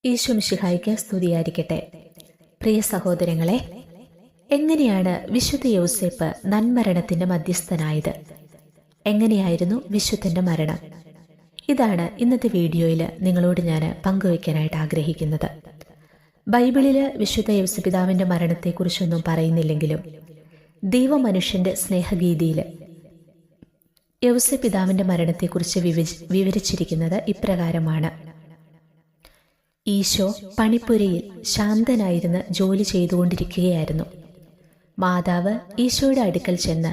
ഈശോ മിശിഹായ്ക്ക് സ്തുതിയായിരിക്കട്ടെ. പ്രിയ സഹോദരങ്ങളെ, എങ്ങനെയാണ് വിശുദ്ധ യൗസേപ്പ് നന്മരണത്തിന്റെ മധ്യസ്ഥനായത്? എങ്ങനെയായിരുന്നു വിശുദ്ധന്റെ മരണം? ഇതാണ് ഇന്നത്തെ വീഡിയോയിൽ നിങ്ങളോട് ഞാൻ പങ്കുവയ്ക്കാനായിട്ട് ആഗ്രഹിക്കുന്നത്. ബൈബിളില് വിശുദ്ധ യൗസപിതാവിന്റെ മരണത്തെക്കുറിച്ചൊന്നും പറയുന്നില്ലെങ്കിലും ദൈവമനുഷ്യന്റെ സ്നേഹഗീതിയിൽ യൗസപിതാവിന്റെ മരണത്തെക്കുറിച്ച് വിവരിച്ചിരിക്കുന്നത് ഇപ്രകാരമാണ്. ഈശോ പണിപ്പുരയിൽ ശാന്തനായിരുന്ന് ജോലി ചെയ്തുകൊണ്ടിരിക്കുകയായിരുന്നു. മാതാവ് ഈശോയുടെ അടുക്കൽ ചെന്ന്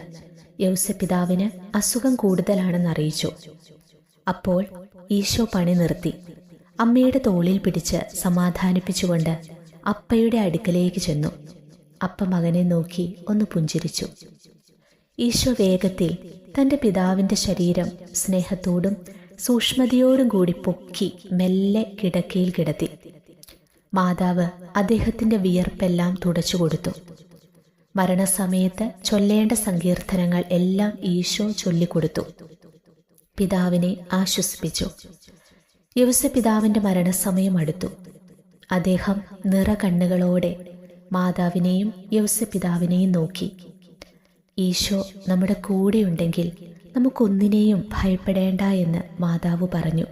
യൗസപിതാവിന് അസുഖം കൂടുതലാണെന്ന് അറിയിച്ചു. അപ്പോൾ ഈശോ പണി നിർത്തി അമ്മയുടെ തോളിൽ പിടിച്ച് സമാധാനിപ്പിച്ചുകൊണ്ട് അപ്പയുടെ അടുക്കലേക്ക് ചെന്നു. അപ്പ മകനെ നോക്കി ഒന്ന് പുഞ്ചിരിച്ചു. ഈശോ വേഗത്തിൽ തൻ്റെ പിതാവിൻ്റെ ശരീരം സ്നേഹത്തോടും സൂക്ഷ്മതയോടും കൂടി പൊക്കി മെല്ലെ കിടക്കയിൽ കിടത്തി. മാതാവ് അദ്ദേഹത്തിന്റെ വിയർപ്പെല്ലാം തുടച്ചു കൊടുത്തു. മരണസമയത്ത് ചൊല്ലേണ്ട സങ്കീർത്തനങ്ങൾ എല്ലാം ഈശോ ചൊല്ലിക്കൊടുത്തു. പിതാവിനെ ആശ്വസിപ്പിച്ചു. യൗസപിതാവിന്റെ മരണസമയം അടുത്തു. അദ്ദേഹം നിറകണ്ണുകളോടെ മാതാവിനെയും യൗസപിതാവിനെയും നോക്കി. ഈശോ നമ്മുടെ കൂടെയുണ്ടെങ്കിൽ നമുക്കൊന്നിനെയും ഭയപ്പെടേണ്ട എന്ന് മാതാവ് പറഞ്ഞു.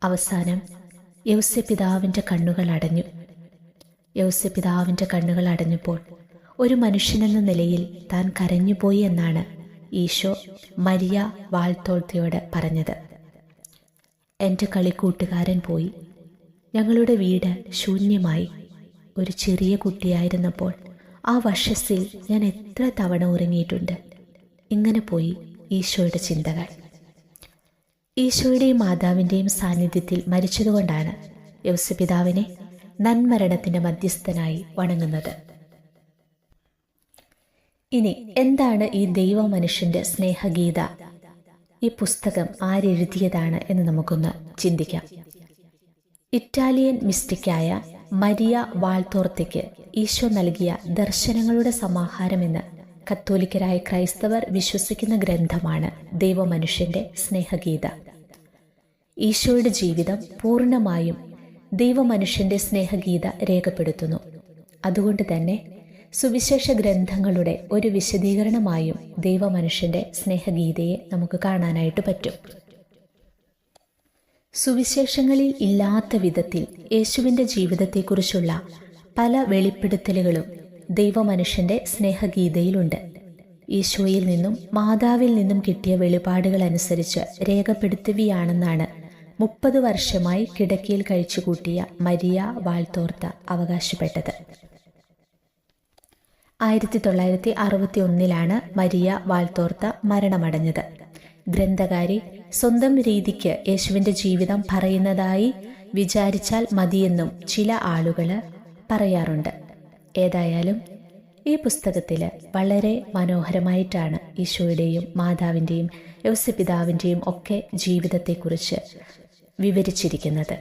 അവസാനം യൗസപിതാവിന്റെ കണ്ണുകൾ അടഞ്ഞു. യൗസപിതാവിന്റെ കണ്ണുകൾ അടഞ്ഞപ്പോൾ ഒരു മനുഷ്യനെന്ന നിലയിൽ താൻ കരഞ്ഞുപോയി എന്നാണ് ഈശോ മരിയ വാൾത്തോൾത്തയോട് പറഞ്ഞത്. എൻ്റെ കളിക്കൂട്ടുകാരൻ പോയി. ഞങ്ങളുടെ വീട് ശൂന്യമായി. ഒരു ചെറിയ കുട്ടിയായിരുന്നപ്പോൾ ആ വശസ്സിൽ ഞാൻ എത്ര തവണ ഉറങ്ങിയിട്ടുണ്ട്. ഇങ്ങനെ പോയി ഈശോയുടെ ചിന്തകൾ. ഈശോയുടെയും മാതാവിൻ്റെയും സാന്നിധ്യത്തിൽ മരിച്ചതുകൊണ്ടാണ് യൗസപിതാവിനെ നന്മരണത്തിന്റെ മധ്യസ്ഥനായി വണങ്ങുന്നത്. ഇനി എന്താണ് ഈ ദൈവമനുഷ്യന്റെ സ്നേഹഗീത? ഈ പുസ്തകം ആരെഴുതിയതാണ് എന്ന് നമുക്കൊന്ന് ചിന്തിക്കാം. ഇറ്റാലിയൻ മിസ്റ്റിക്കായ മരിയ വാൾത്തോർത്തയ്ക്ക് ഈശോ നൽകിയ ദർശനങ്ങളുടെ സമാഹാരമെന്ന് കത്തോലിക്കരായ ക്രൈസ്തവർ വിശ്വസിക്കുന്ന ഗ്രന്ഥമാണ് ദൈവമനുഷ്യന്റെ സ്നേഹഗീത. ഈശോയുടെ ജീവിതം പൂർണ്ണമായും ദൈവമനുഷ്യന്റെ സ്നേഹഗീത രേഖപ്പെടുത്തുന്നു. അതുകൊണ്ട് തന്നെ സുവിശേഷ ഗ്രന്ഥങ്ങളുടെ ഒരു വിശദീകരണമായും ദൈവമനുഷ്യന്റെ സ്നേഹഗീതയെ നമുക്ക് കാണാനായിട്ട് പറ്റും. സുവിശേഷങ്ങളിൽ ഇല്ലാത്ത വിധത്തിൽ യേശുവിൻ്റെ ജീവിതത്തെക്കുറിച്ചുള്ള പല വെളിപ്പെടുത്തലുകളും ദൈവമനുഷ്യന്റെ സ്നേഹഗീതയിലുണ്ട്. ഈശോയിൽ നിന്നും മാതാവിൽ നിന്നും കിട്ടിയ വെളിപാടുകൾ അനുസരിച്ച് രേഖപ്പെടുത്തുകയാണെന്നാണ് 30 വർഷമായി കിടക്കയിൽ കഴിച്ചുകൂട്ടിയ മരിയ വാൾത്തോർത്ത അവകാശപ്പെട്ടത്. 1961 മരിയ വാൾത്തോർത്ത മരണമടഞ്ഞത്. ഗ്രന്ഥകാരി സ്വന്തം രീതിക്ക് യേശുവിൻ്റെ ജീവിതം പറയുന്നതായി വിചാരിച്ചാൽ മതിയെന്നും ചില ആളുകൾ പറയാറുണ്ട്. ഏതായാലും ഈ പുസ്തകത്തിൽ വളരെ മനോഹരമായിട്ടാണ് ഈശോയുടെയും മാതാവിൻ്റെയും യൗസപിതാവിൻ്റെയും ഒക്കെ ജീവിതത്തെക്കുറിച്ച് വിവരിച്ചിരിക്കുന്നത്.